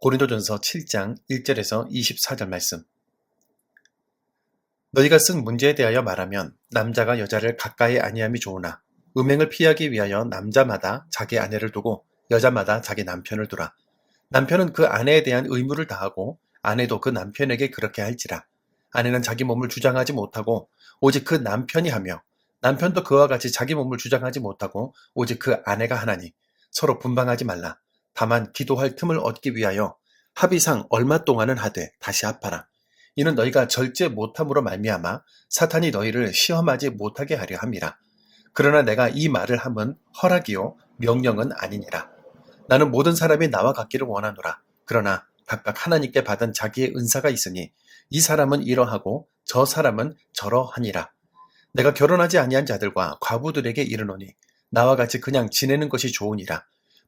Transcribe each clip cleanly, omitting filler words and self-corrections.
고린도전서 7장 1절에서 24절 말씀. 너희가 쓴 문제에 대하여 말하면 남자가 여자를 가까이 아니함이 좋으나 음행을 피하기 위하여 남자마다 자기 아내를 두고 여자마다 자기 남편을 두라. 남편은 그 아내에 대한 의무를 다하고 아내도 그 남편에게 그렇게 할지라. 아내는 자기 몸을 주장하지 못하고 오직 그 남편이 하며 남편도 그와 같이 자기 몸을 주장하지 못하고 오직 그 아내가 하나니 서로 분방하지 말라. 다만 기도할 틈을 얻기 위하여 합의상 얼마 동안은 하되 다시 합하라. 이는 너희가 절제 못함으로 말미암아 사탄이 너희를 시험하지 못하게 하려 함이라. 그러나 내가 이 말을 함은 허락이요 명령은 아니니라. 나는 모든 사람이 나와 같기를 원하노라. 그러나 각각 하나님께 받은 자기의 은사가 있으니 이 사람은 이러하고 저 사람은 저러하니라. 내가 결혼하지 아니한 자들과 과부들에게 이르노니 나와 같이 그냥 지내는 것이 좋으니라.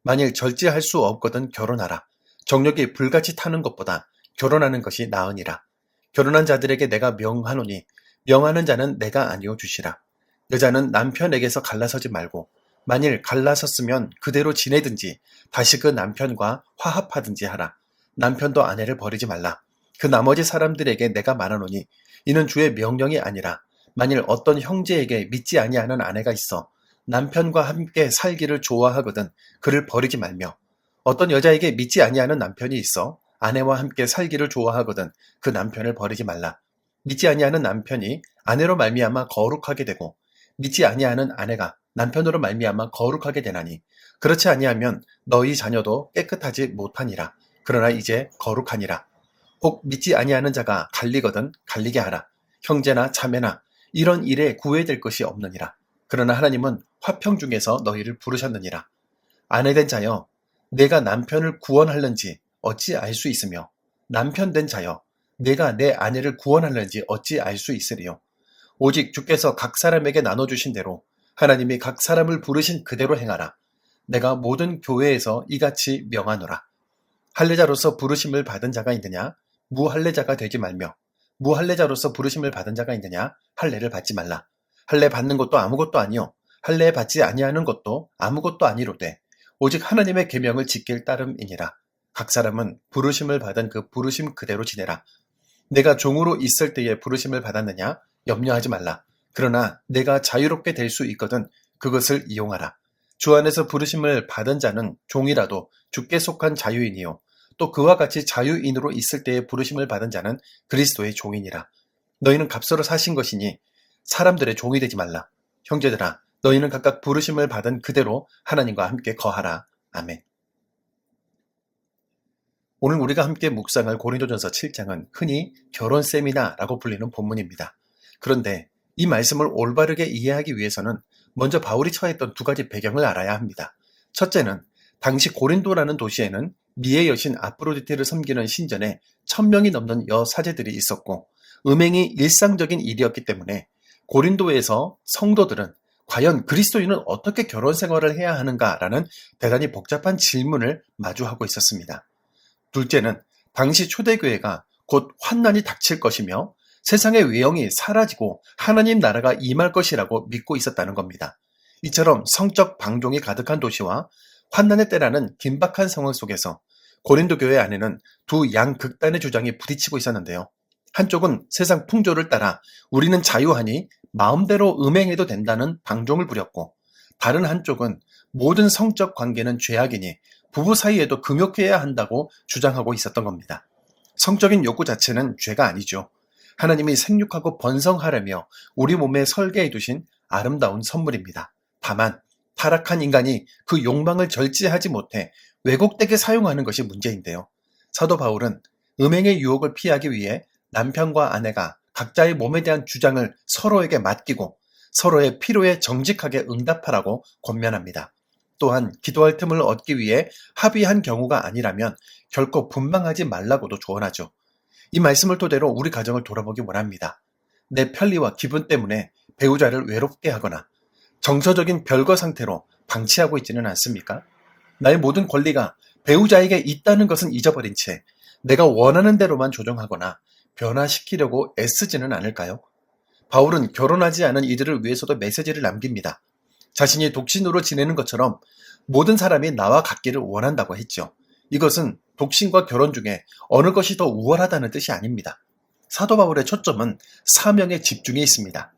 만일 절제할 수 없거든 결혼하라. 정력이 불같이 타는 것보다 결혼하는 것이 나으니라. 결혼한 자들에게 내가 명하노니 명하는 자는 내가 아니오 주시라. 여자는 남편에게서 갈라서지 말고 만일 갈라섰으면 그대로 지내든지 다시 그 남편과 화합하든지 하라. 남편도 아내를 버리지 말라. 그 나머지 사람들에게 내가 말하노니 이는 주의 명령이 아니라 만일 어떤 형제에게 믿지 아니하는 아내가 있어 남편과 함께 살기를 좋아하거든 그를 버리지 말며 어떤 여자에게 믿지 아니하는 남편이 있어 아내와 함께 살기를 좋아하거든 그 남편을 버리지 말라. 믿지 아니하는 남편이 아내로 말미암아 거룩하게 되고 믿지 아니하는 아내가 남편으로 말미암아 거룩하게 되나니 그렇지 아니하면 너희 자녀도 깨끗하지 못하니라. 그러나 이제 거룩하니라. 혹 믿지 아니하는 자가 갈리거든 갈리게 하라. 형제나 자매나 이런 일에 구애될 것이 없느니라. 그러나 하나님은 화평 중에서 너희를 부르셨느니라. 아내된 자여 내가 남편을 구원할는지 어찌 알 수 있으며 남편 된 자여 내가 내 아내를 구원할는지 어찌 알 수 있으리요. 오직 주께서 각 사람에게 나눠주신 대로 하나님이 각 사람을 부르신 그대로 행하라. 내가 모든 교회에서 이같이 명하노라. 할례자로서 부르심을 받은 자가 있느냐 무할례자가 되지 말며 무할례자로서 부르심을 받은 자가 있느냐 할례를 받지 말라. 할례 받는 것도 아무것도 아니요 할례 받지 아니하는 것도 아무것도 아니로되 오직 하나님의 계명을 지킬 따름이니라. 각 사람은 부르심을 받은 그 부르심 그대로 지내라. 내가 종으로 있을 때에 부르심을 받았느냐 염려하지 말라. 그러나 내가 자유롭게 될 수 있거든 그것을 이용하라. 주 안에서 부르심을 받은 자는 종이라도 주께 속한 자유인이요 또 그와 같이 자유인으로 있을 때에 부르심을 받은 자는 그리스도의 종이니라. 너희는 값으로 사신 것이니 사람들의 종이 되지 말라. 형제들아 너희는 각각 부르심을 받은 그대로 하나님과 함께 거하라. 아멘. 오늘 우리가 함께 묵상할 고린도전서 7장은 흔히 결혼 세미나라고 불리는 본문입니다. 그런데 이 말씀을 올바르게 이해하기 위해서는 먼저 바울이 처했던 두 가지 배경을 알아야 합니다. 첫째는 당시 고린도라는 도시에는 미의 여신 아프로디테를 섬기는 신전에 1000명이 넘는 여사제들이 있었고 음행이 일상적인 일이었기 때문에 고린도에서 성도들은 과연 그리스도인은 어떻게 결혼 생활을 해야 하는가라는 대단히 복잡한 질문을 마주하고 있었습니다. 둘째는 당시 초대교회가 곧 환난이 닥칠 것이며 세상의 외형이 사라지고 하나님 나라가 임할 것이라고 믿고 있었다는 겁니다. 이처럼 성적 방종이 가득한 도시와 환난의 때라는 긴박한 상황 속에서 고린도 교회 안에는 두 양극단의 주장이 부딪히고 있었는데요. 한쪽은 세상 풍조를 따라 우리는 자유하니 마음대로 음행해도 된다는 방종을 부렸고 다른 한쪽은 모든 성적 관계는 죄악이니 부부 사이에도 금욕해야 한다고 주장하고 있었던 겁니다. 성적인 욕구 자체는 죄가 아니죠. 하나님이 생육하고 번성하라며 우리 몸에 설계해 두신 아름다운 선물입니다. 다만 타락한 인간이 그 욕망을 절제하지 못해 왜곡되게 사용하는 것이 문제인데요. 사도 바울은 음행의 유혹을 피하기 위해 남편과 아내가 각자의 몸에 대한 주장을 서로에게 맡기고 서로의 필요에 정직하게 응답하라고 권면합니다. 또한 기도할 틈을 얻기 위해 합의한 경우가 아니라면 결코 분방하지 말라고도 조언하죠. 이 말씀을 토대로 우리 가정을 돌아보기 원합니다. 내 편리와 기분 때문에 배우자를 외롭게 하거나 정서적인 별거 상태로 방치하고 있지는 않습니까? 나의 모든 권리가 배우자에게 있다는 것은 잊어버린 채 내가 원하는 대로만 조정하거나 변화시키려고 애쓰지는 않을까요? 바울은 결혼하지 않은 이들을 위해서도 메시지를 남깁니다. 자신이 독신으로 지내는 것처럼 모든 사람이 나와 같기를 원한다고 했죠. 이것은 독신과 결혼 중에 어느 것이 더 우월하다는 뜻이 아닙니다. 사도 바울의 초점은 사명에 집중해 있습니다.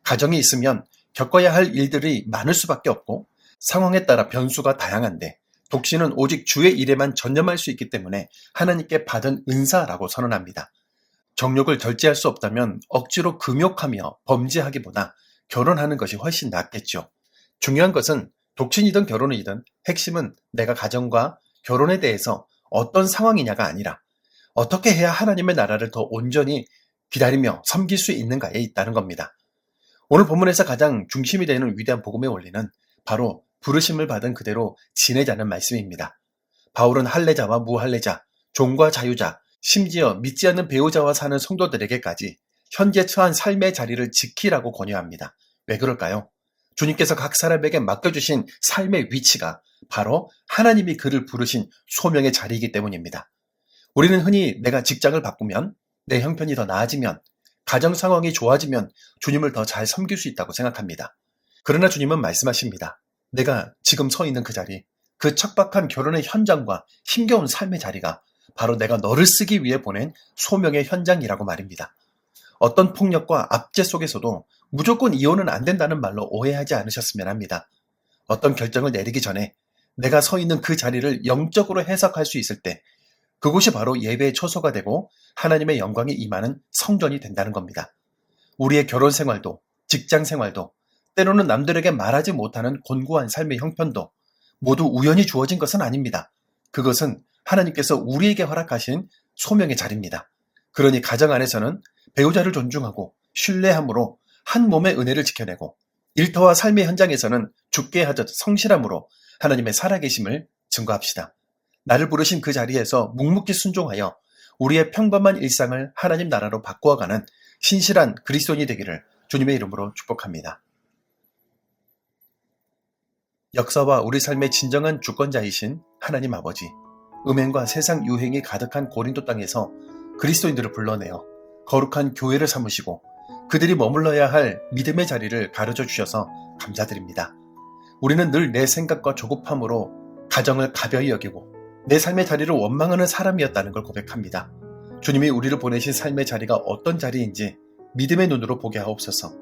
가정이 있으면 겪어야 할 일들이 많을 수밖에 없고 상황에 따라 변수가 다양한데 독신은 오직 주의 일에만 전념할 수 있기 때문에 하나님께 받은 은사라고 선언합니다. 정욕을 절제할 수 없다면 억지로 금욕하며 범죄하기보다 결혼하는 것이 훨씬 낫겠죠. 중요한 것은 독신이든 결혼이든 핵심은 내가 가정과 결혼에 대해서 어떤 상황이냐가 아니라 어떻게 해야 하나님의 나라를 더 온전히 기다리며 섬길 수 있는가에 있다는 겁니다. 오늘 본문에서 가장 중심이 되는 위대한 복음의 원리는 바로 부르심을 받은 그대로 지내자는 말씀입니다. 바울은 할례자와 무할례자, 종과 자유자, 심지어 믿지 않는 배우자와 사는 성도들에게까지 현재 처한 삶의 자리를 지키라고 권유합니다. 왜 그럴까요? 주님께서 각 사람에게 맡겨주신 삶의 위치가 바로 하나님이 그를 부르신 소명의 자리이기 때문입니다. 우리는 흔히 내가 직장을 바꾸면, 내 형편이 더 나아지면, 가정 상황이 좋아지면 주님을 더 잘 섬길 수 있다고 생각합니다. 그러나 주님은 말씀하십니다. 내가 지금 서 있는 그 자리, 그 척박한 결혼의 현장과 힘겨운 삶의 자리가 바로 내가 너를 쓰기 위해 보낸 소명의 현장이라고 말입니다. 어떤 폭력과 압제 속에서도 무조건 이혼은 안 된다는 말로 오해하지 않으셨으면 합니다. 어떤 결정을 내리기 전에 내가 서 있는 그 자리를 영적으로 해석할 수 있을 때 그곳이 바로 예배의 초소가 되고 하나님의 영광이 임하는 성전이 된다는 겁니다. 우리의 결혼 생활도, 직장 생활도, 때로는 남들에게 말하지 못하는 곤고한 삶의 형편도 모두 우연히 주어진 것은 아닙니다. 그것은 하나님께서 우리에게 허락하신 소명의 자리입니다. 그러니 가정 안에서는 배우자를 존중하고 신뢰함으로 한 몸의 은혜를 지켜내고 일터와 삶의 현장에서는 죽게 하듯 성실함으로 하나님의 살아계심을 증거합시다. 나를 부르신 그 자리에서 묵묵히 순종하여 우리의 평범한 일상을 하나님 나라로 바꾸어가는 신실한 그리스도인이 되기를 주님의 이름으로 축복합니다. 역사와 우리 삶의 진정한 주권자이신 하나님 아버지, 음행과 세상 유행이 가득한 고린도 땅에서 그리스도인들을 불러내어 거룩한 교회를 삼으시고 그들이 머물러야 할 믿음의 자리를 가르쳐 주셔서 감사드립니다. 우리는 늘 내 생각과 조급함으로 가정을 가벼이 여기고 내 삶의 자리를 원망하는 사람이었다는 걸 고백합니다. 주님이 우리를 보내신 삶의 자리가 어떤 자리인지 믿음의 눈으로 보게 하옵소서.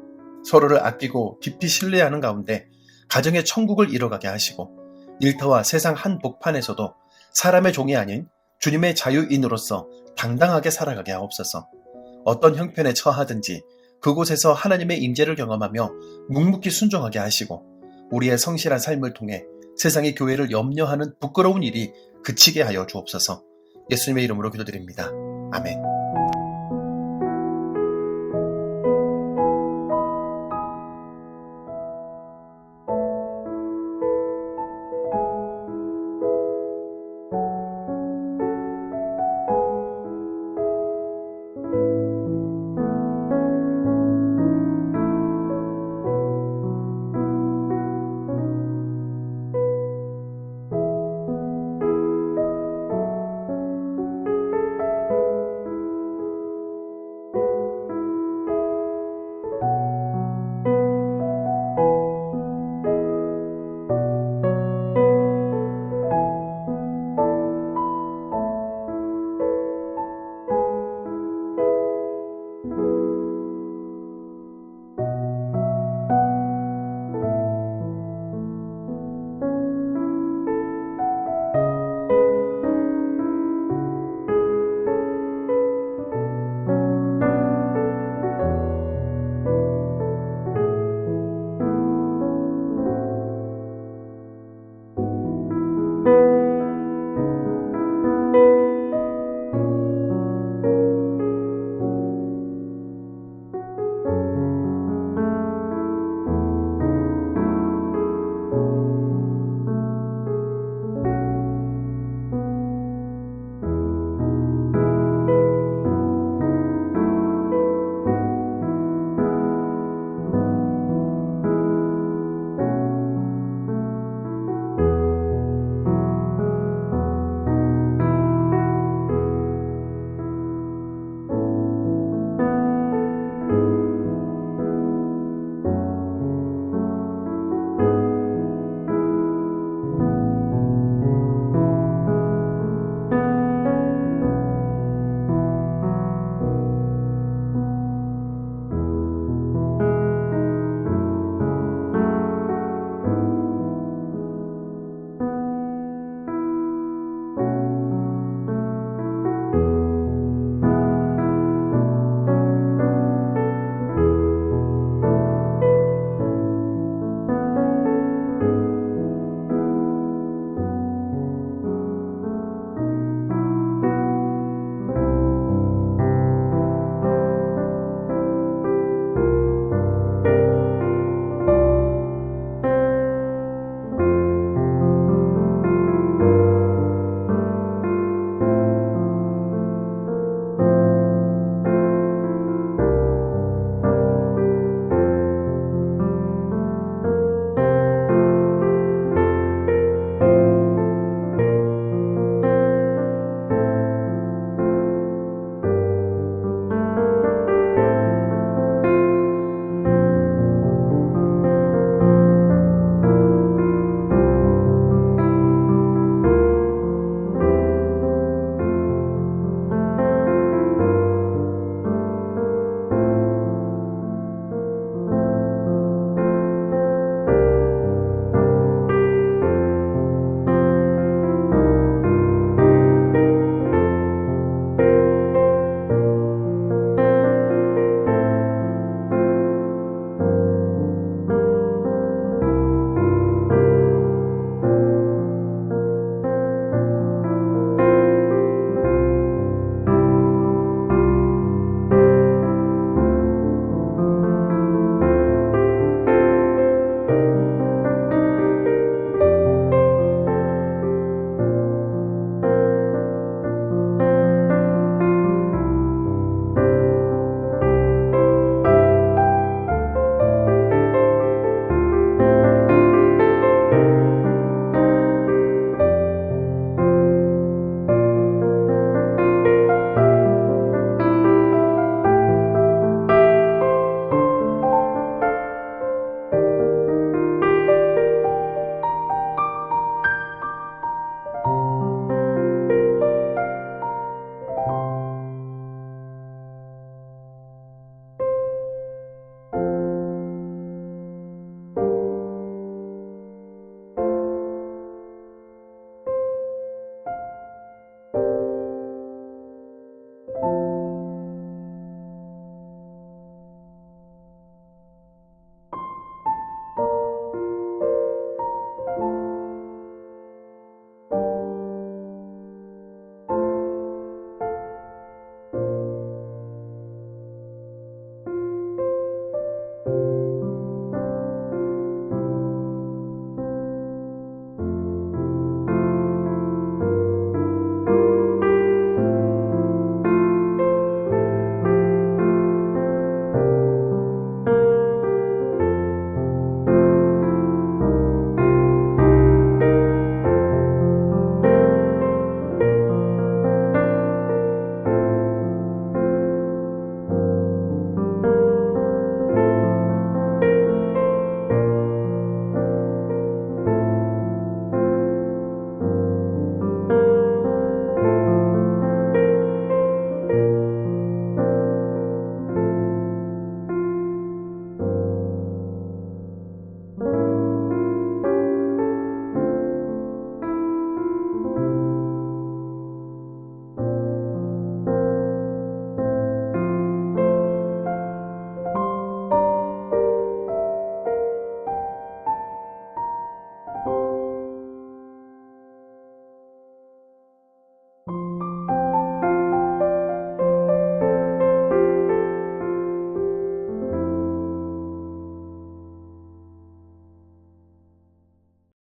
서로를 아끼고 깊이 신뢰하는 가운데 가정의 천국을 이뤄가게 하시고 일터와 세상 한 복판에서도 사람의 종이 아닌 주님의 자유인으로서 당당하게 살아가게 하옵소서. 어떤 형편에 처하든지 그곳에서 하나님의 임재를 경험하며 묵묵히 순종하게 하시고 우리의 성실한 삶을 통해 세상의 교회를 염려하는 부끄러운 일이 그치게 하여 주옵소서. 예수님의 이름으로 기도드립니다. 아멘.